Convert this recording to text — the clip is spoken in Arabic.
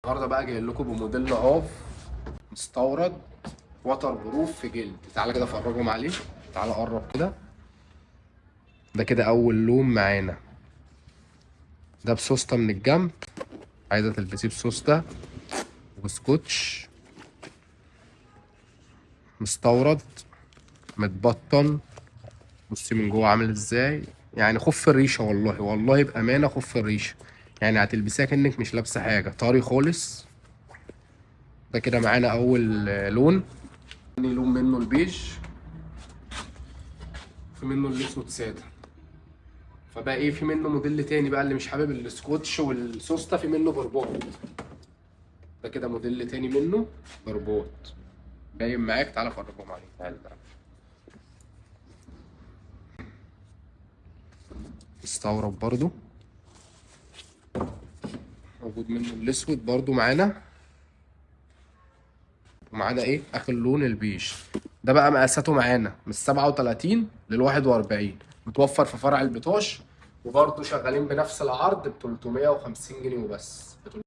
النهارده بقى جاي لكم بموديل هاف مستورد واتر بروف في جلد. تعالى كده افرجهم عليه. تعالى قرب كده. ده كده اول لون معانا، ده بسوسته من الجنب، عايزه تلبسيه بسوسته وسكوتش، مستورد متبطن. بصي من جوه عامل ازاي، يعني خف الريشه، والله والله بامانه خف الريشه، يعني هتلبسيها كأنك مش لابسه حاجه، طري خالص. ده كده معانا اول لون. تاني لون منه البيج، في منه الاسود ساده. فبقى ايه، في منه موديل تاني بقى اللي مش حابب السكوتش والسوسته، في منه بربوط. ده كده موديل تاني منه بربوط باين معاك. تعالى افرجهم عليك. تعالى مستورد برضو، موجود منه الاسود برضو معانا. ومعانا ايه اخر لون البيج. ده بقى مقاساته معانا من 37 لل 41، متوفر في فرع البطاش، وبرضه شغالين بنفس العرض ب 350 جنيه وبس.